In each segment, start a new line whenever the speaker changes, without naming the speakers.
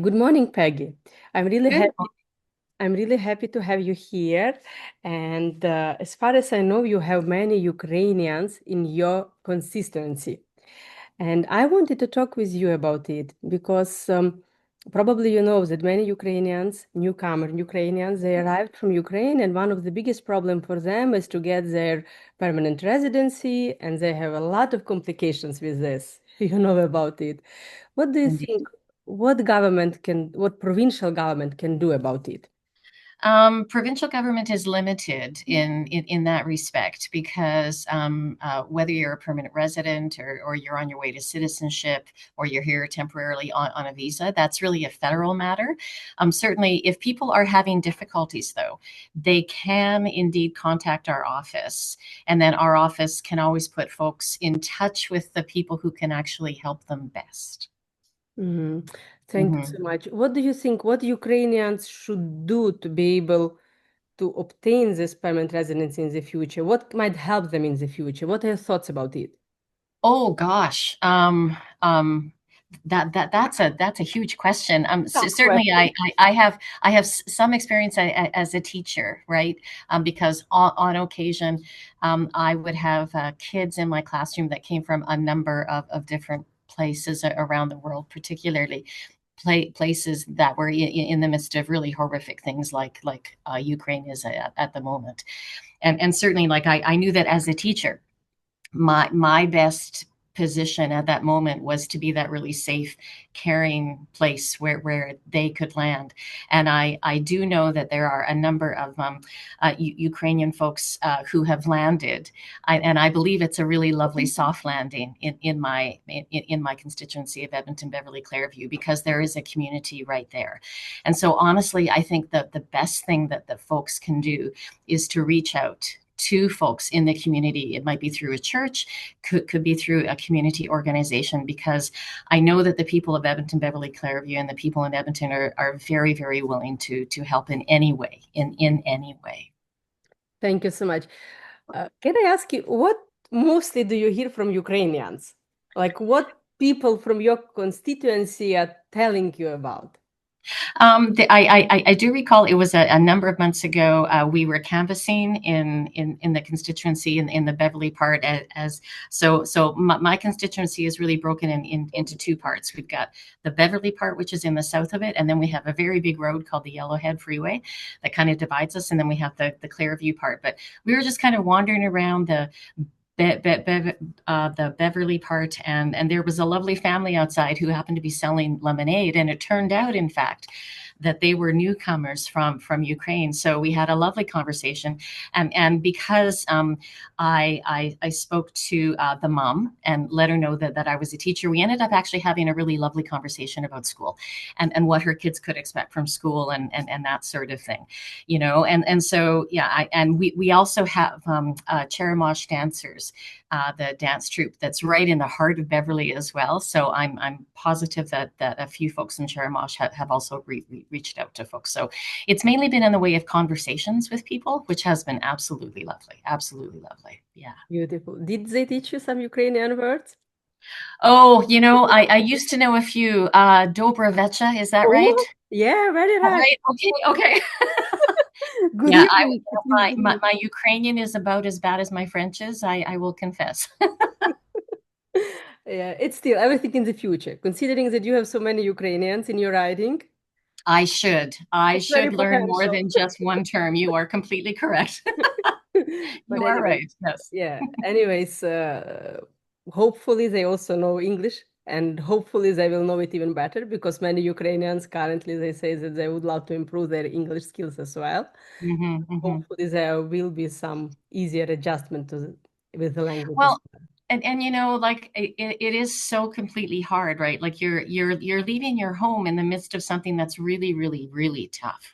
Good morning, Peggy. I'm really
Good.
happy. I'm really happy to have you here. And as far as I know, you have many Ukrainians in your constituency. And I wanted to talk with you about it because probably you know that many Ukrainians, newcomer Ukrainians, they arrived from Ukraine, and one of the biggest problems for them is to get their permanent residency, and they have a lot of complications with this. You know about it. What do you think? What provincial government can do about it?
Provincial government is limited in that respect because whether you're a permanent resident or you're on your way to citizenship or you're here temporarily on a visa, that's really a federal matter. Certainly, if people are having difficulties, though, they can indeed contact our office, and then our office can always put folks in touch with the people who can actually help them best.
Mhm. Thank you so much. What do you think? What Ukrainians should do to be able to obtain this permanent residency in the future? What might help them in the future? What are your thoughts about it?
Oh gosh. That's a huge question.
Tough
Certainly,
question.
I have some experience as a teacher, right? Because on occasion, I would have kids in my classroom that came from a number of different places around the world, particularly places that were in the midst of really horrific things like Ukraine is at the moment, and certainly, like I knew that as a teacher my best position at that moment was to be that really safe, caring place where they could land. And I do know that there are a number of Ukrainian folks who have landed, and I believe it's a really lovely soft landing in my constituency of Edmonton, Beverly, Clareview, because there is a community right there. And so honestly, I think that the best thing that the folks can do is to reach out to folks in the community. It might be through a church, could be through a community organization, because I know that the people of Edmonton, Beverly, Clareview, and the people in Edmonton are very, very willing to help in any way, in any way.
Thank you so much. Can I ask you, what mostly do you hear from Ukrainians? Like what people from your constituency are telling you about?
I do recall it was a number of months ago. We were canvassing in the constituency in the Beverly part so my constituency is really broken into two parts. We've got the Beverly part, which is in the south of it, and then we have a very big road called the Yellowhead Freeway that kind of divides us, and then we have the Clareview part. But we were just kind of wandering around the Beverly part, and there was a lovely family outside who happened to be selling lemonade, and it turned out, in fact, that they were newcomers from Ukraine. So we had a lovely conversation, and because I spoke to the mom and let her know that I was a teacher, we ended up actually having a really lovely conversation about school and what her kids could expect from school and that sort of thing, and so yeah, we also have Cherimosh dancers, the dance troupe that's right in the heart of Beverly as well. So I'm positive that a few folks in Cherimosh have also reached out to folks. So it's mainly been in the way of conversations with people, which has been absolutely lovely. Absolutely lovely. Yeah.
Beautiful. Did they teach you some Ukrainian words?
Oh, I used to know a few. Dobra Vecha, is that right?
Oh, yeah, very right.
Right. Okay.
Good
Yeah,
evening.
my Ukrainian is about as bad as my French is, I will confess.
Yeah, it's still everything in the future. Considering that you have so many Ukrainians in your riding,
I should
it's very
learn more
potential.
than just one term. You are completely correct.
But
You are
anyway,
right. Yes.
yeah. Anyways, hopefully they also know English, and hopefully they will know it even better, because many Ukrainians currently, they say that they would love to improve their English skills as well. Hopefully there will be some easier adjustment with the language as
Well,
well.
and like it is so completely hard, right? Like you're leaving your home in the midst of something that's really, really, really tough,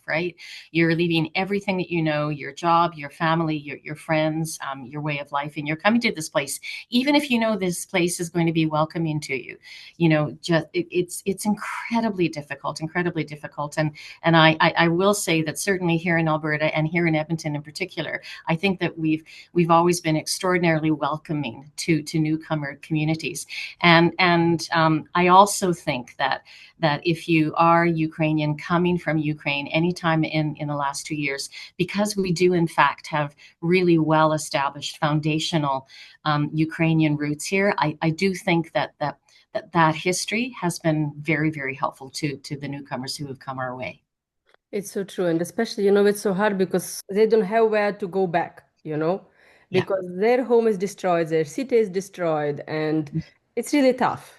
right? You're leaving everything that you know, your job, your family, your friends, your way of life, and you're coming to this place, even if you know this place is going to be welcoming to you. Just it's incredibly difficult, and I will say that certainly here in Alberta and here in Edmonton in particular, I think that we've always been extraordinarily welcoming welcoming to newcomer communities. And I also think that if you are Ukrainian coming from Ukraine anytime in the last 2 years, because we do in fact have really well established foundational Ukrainian roots here, I do think that history has been very, very helpful to the newcomers who have come our way.
It's so true. And especially, it's so hard because they don't have where to go back, because their home is destroyed, their city is destroyed, and it's really tough,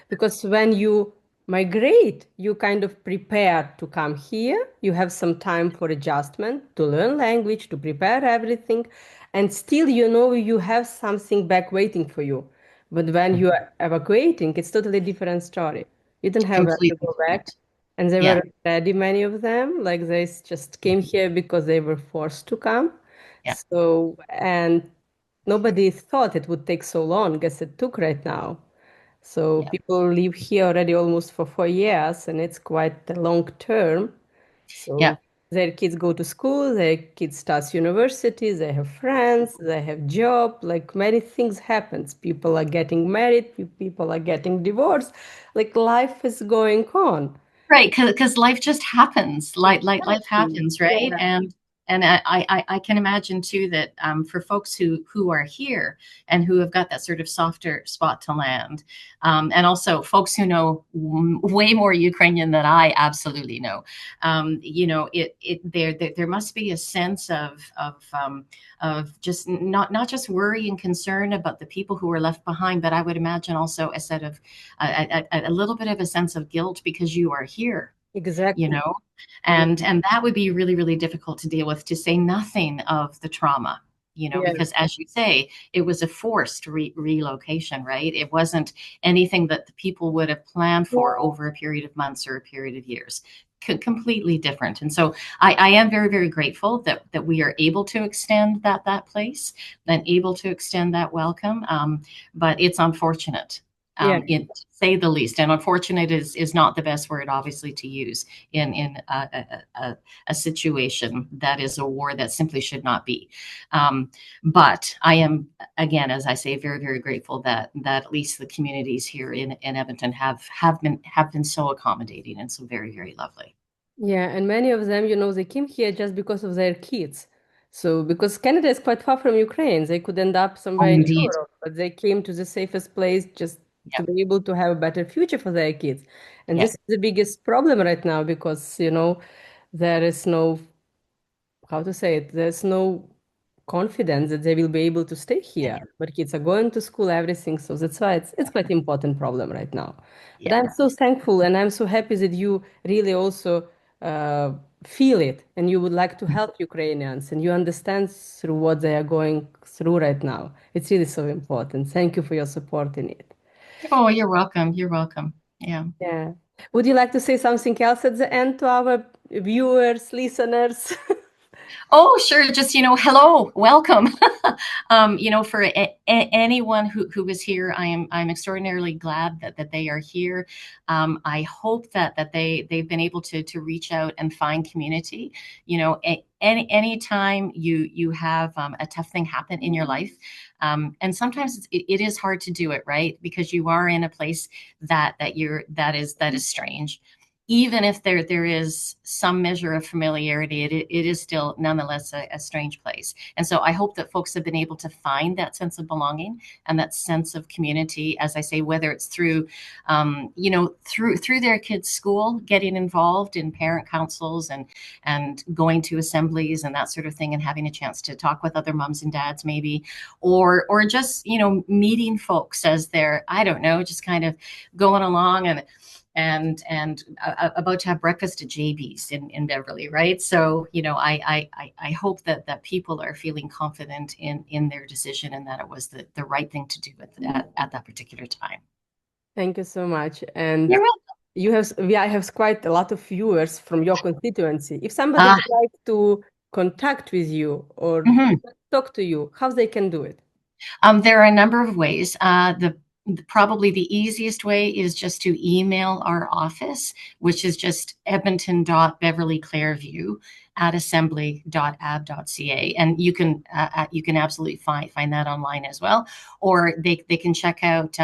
because when you migrate, you kind of prepare to come here. You have some time for adjustment, to learn language, to prepare everything, and still, you have something back waiting for you. But when you are evacuating, it's totally different story. You don't have where to go back. And they were ready, many of them, like they just came here because they were forced to come. So, and nobody thought it would take so long as it took right now. So people live here already almost for 4 years, and it's quite a long term. So their kids go to school, their kids start university, they have friends, they have job, like many things happens. People are getting married, people are getting divorced, like life is going on.
Right, because life just happens. Life happens, right?
Yeah.
And I can imagine too that for folks who are here and who have got that sort of softer spot to land, and also folks who know way more Ukrainian than I absolutely know, there must be a sense of just not just worry and concern about the people who are left behind, but I would imagine also a set of a little bit of a sense of guilt because you are here.
Exactly.
And that would be really, really difficult to deal with, to say nothing of the trauma, because as you say, it was a forced relocation, right? It wasn't anything that the people would have planned for over a period of months or a period of years. Completely different. And so I am very, very grateful that we are able to extend that place and able to extend that welcome. But it's unfortunate. To say the least, and unfortunate is not the best word, obviously, to use in a situation that is a war that simply should not be. But I am, again, as I say, very, very grateful that at least the communities here in Edmonton have been so accommodating and so very, very lovely.
Yeah, and many of them, they came here just because of their kids. So because Canada is quite far from Ukraine, they could end up somewhere in
Indeed.
Europe, but they came to the safest place just to be able to have a better future for their kids. And this is the biggest problem right now because, there is no, how to say it, there's no confidence that they will be able to stay here. But kids are going to school, everything. So that's why it's quite an important problem right now. But I'm so thankful and I'm so happy that you really also feel it and you would like to help Ukrainians and you understand through what they are going through right now. It's really so important. Thank you for your support in it.
Oh, you're welcome. You're welcome. Yeah.
Yeah. Would you like to say something else at the end to our viewers, listeners?
Oh, sure. Just, hello, welcome. For anyone who is here, I'm extraordinarily glad that they are here. I hope that they've been able to reach out and find community. Anytime you have a tough thing happen in your life, and sometimes it is hard to do it, right? Because you are in a place that is strange. Even if there is some measure of familiarity, it is still nonetheless a strange place. And so I hope that folks have been able to find that sense of belonging and that sense of community, as I say, whether it's through, through their kids' school, getting involved in parent councils and going to assemblies and that sort of thing, and having a chance to talk with other moms and dads maybe, or just, meeting folks as they're, I don't know, just kind of going along and about to have breakfast at JB's in Beverly, right? So, I hope that people are feeling confident in their decision and that it was the right thing to do at that particular time.
Thank you so much. And
you're welcome.
I have quite a lot of viewers from your constituency. If somebody would like to contact with you or talk to you, how they can do it?
There are a number of ways. Probably the easiest way is just to email our office, which is just edmonton.beverly.clareview at assembly.ab.ca, and you can absolutely find that online as well, or they can check out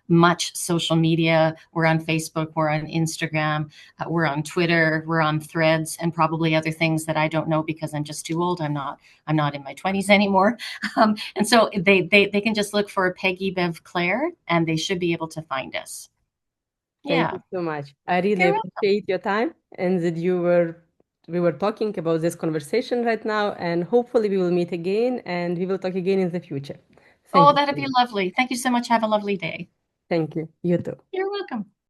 much social media. We're on Facebook, we're on Instagram, we're on Twitter, we're on Threads, and probably other things that I don't know because I'm just too old. I'm not in my 20s anymore, and so they can just look for Peggy Bev Claire, and they should be able to find us.
Thank you so much. I really
You're
appreciate your time and that we were talking about this conversation right now, and hopefully we will meet again and we will talk again in the future. Thank you
that'd
so
be
much.
lovely. Thank you so much. Have a lovely day.
Thank you. You too.
You're welcome.